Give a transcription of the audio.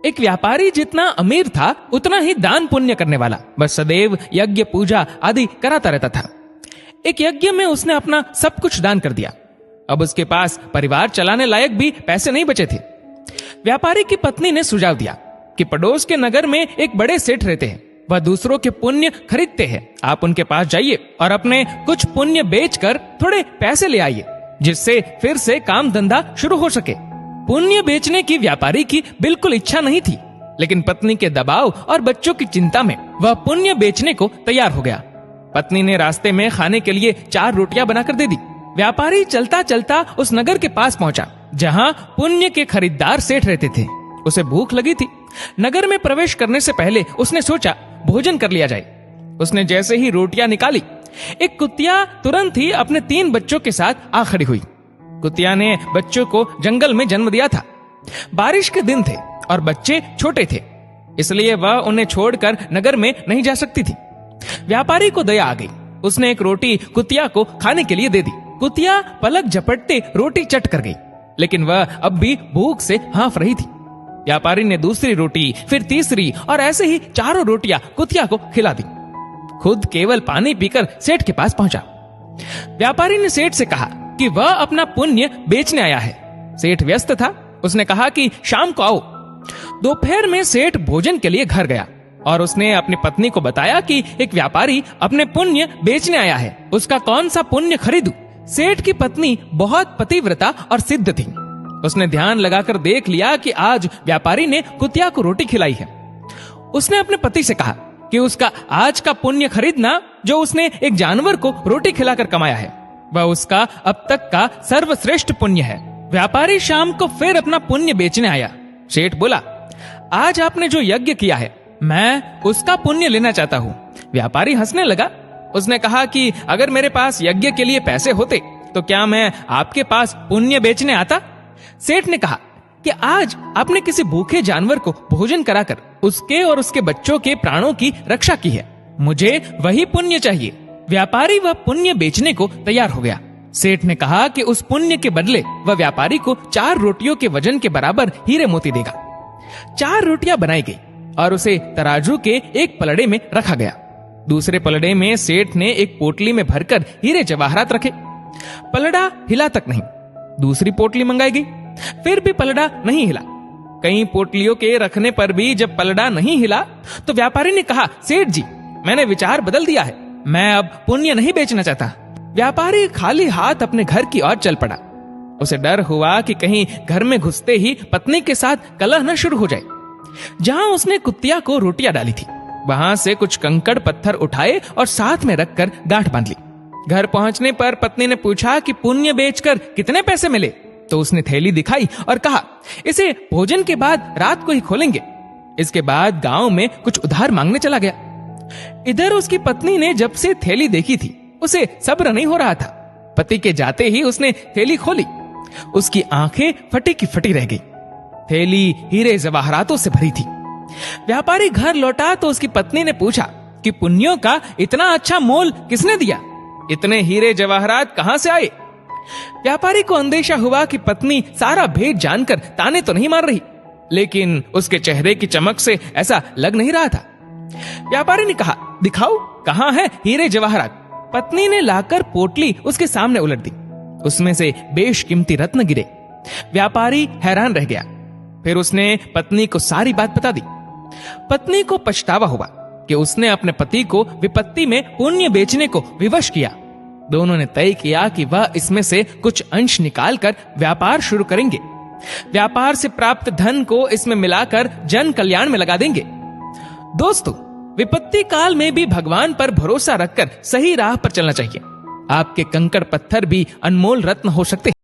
एक व्यापारी जितना अमीर था उतना ही दान पुण्य करने वाला, बस सदैव यज्ञ पूजा आदि कराता रहता था। एक यज्ञ में उसने अपना सब कुछ दान कर दिया। अब उसके पास परिवार चलाने लायक भी पैसे नहीं बचे थे। व्यापारी की पत्नी ने सुझाव दिया कि पड़ोस के नगर में एक बड़े सेठ रहते हैं, वह दूसरों के पुण्य खरीदते हैं। आप उनके पास जाइए और अपने कुछ पुण्य बेचकर थोड़े पैसे ले आइए, जिससे फिर से काम धंधा शुरू हो सके। पुण्य बेचने की व्यापारी की बिल्कुल इच्छा नहीं थी, लेकिन पत्नी के दबाव और बच्चों की चिंता में वह पुण्य बेचने को तैयार हो गया। पत्नी ने रास्ते में खाने के लिए 4 रोटियां बनाकर दे दी। व्यापारी चलता चलता उस नगर के पास पहुंचा जहां पुण्य के खरीदार सेठ रहते थे। उसे भूख लगी थी। नगर में प्रवेश करने से पहले उसने सोचा भोजन कर लिया जाए। उसने जैसे ही रोटियां निकाली, एक कुतिया तुरंत ही अपने 3 बच्चों के साथ आ खड़ी हुई। कुतिया ने बच्चों को जंगल में जन्म दिया था। बारिश के दिन थे और बच्चे छोटे थे, इसलिए वह उन्हें छोड़कर नगर में नहीं जा सकती थी। व्यापारी को दया आ गई। उसने एक रोटी कुतिया को खाने के लिए दे दी। कुतिया पलक झपटते रोटी चट कर गई, लेकिन वह अब भी भूख से हाँफ रही थी। व्यापारी ने दूसरी रोटी, फिर तीसरी और ऐसे ही 4 रोटियां कुतिया को खिला दी। खुद केवल पानी पीकर सेठ के पास पहुंचा। व्यापारी ने सेठ से कहा कि वह अपना पुण्य बेचने आया है। सेठ व्यस्त था। उसने कहा कि शाम को आओ। दोपहर में सेठ भोजन के लिए घर गया और उसने अपनी पत्नी को बताया कि एक व्यापारी अपने पुण्य बेचने आया है, उसका कौन सा पुण्य खरीदूं। सेठ की पत्नी बहुत पतिव्रता और सिद्ध थी। उसने ध्यान लगाकर देख लिया कि आज व्यापारी ने कुतिया को रोटी खिलाई है। उसने अपने पति से कहा कि उसका आज का पुण्य खरीदना, जो उसने एक जानवर को रोटी खिलाकर कमाया है, वह उसका अब तक का सर्वश्रेष्ठ पुण्य है। व्यापारी शाम को फिर अपना पुण्य बेचने आया। सेठ बोला, आज आपने जो यज्ञ किया है, मैं उसका पुण्य लेना चाहता हूँ। व्यापारी हंसने लगा। उसने कहा कि अगर मेरे पास यज्ञ के लिए पैसे होते तो क्या मैं आपके पास पुण्य बेचने आता। सेठ ने कहा कि आज आपने किसी भूखे जानवर को भोजन कराकर उसके और उसके बच्चों के प्राणों की रक्षा की है, मुझे वही पुण्य चाहिए। व्यापारी वह पुण्य बेचने को तैयार हो गया। सेठ ने कहा कि उस पुण्य के बदले वह व्यापारी को 4 रोटियों के वजन के बराबर हीरे मोती देगा। 4 रोटियां बनाई गई और उसे तराजू के एक पलड़े में रखा गया। दूसरे पलड़े में सेठ ने एक पोटली में भरकर हीरे जवाहरात रखे। पलड़ा हिला तक नहीं। दूसरी पोटली मंगाई गई, फिर भी पलड़ा नहीं हिला। कई पोटलियों के रखने पर भी जब पलड़ा नहीं हिला तो व्यापारी ने कहा, सेठ जी, मैंने विचार बदल दिया है, मैं अब पुण्य नहीं बेचना चाहता। व्यापारी खाली हाथ अपने घर की ओर चल पड़ा। उसे डर हुआ कि कहीं घर में घुसते ही पत्नी के साथ कलह न शुरू हो जाए। जहां उसने कुतिया को रोटियां डाली थी, वहां से कुछ कंकड़ पत्थर उठाए और साथ में रखकर गांठ बांध ली। घर पहुंचने पर पत्नी ने पूछा कि पुण्य बेचकर कितने पैसे मिले। तो उसने थैली दिखाई और कहा, इसे भोजन के बाद रात को ही खोलेंगे। इसके बाद गांव में कुछ उधार मांगने चला गया। इधर उसकी पत्नी ने जब से थैली देखी थी, उसे सब्र नहीं हो रहा था। पति के जाते ही उसने थैली खोली। उसकी आंखें फटी की फटी रह गई। थैली हीरे जवाहरातों से भरी थी। व्यापारी घर लौटा तो उसकी पत्नी ने पूछा कि पुण्यों का इतना अच्छा मोल किसने दिया, इतने हीरे जवाहरात कहां से आए। व्यापारी को अंदेशा हुआ कि पत्नी सारा भेद जानकर ताने तो नहीं मार रही, लेकिन उसके चेहरे की चमक से ऐसा लग नहीं रहा था। व्यापारी ने कहा, दिखाओ कहां है हीरे जवाहरात। पत्नी ने लाकर पोटली उसके सामने उलट दी। उसमें से बेशकीमती रत्न गिरे। व्यापारी हैरान रह गया। फिर उसने पत्नी को सारी बात बता दी। पत्नी को पछतावा हुआ कि उसने अपने पति को विपत्ति में पुण्य बेचने को विवश किया। दोनों ने तय किया कि वह इसमें से कुछ अंश निकालकर व्यापार शुरू करेंगे। व्यापार से प्राप्त धन को इसमें मिलाकर जन कल्याण में लगा देंगे। दोस्तों, विपत्ति काल में भी भगवान पर भरोसा रखकर सही राह पर चलना चाहिए। आपके कंकड़ पत्थर भी अनमोल रत्न हो सकते हैं।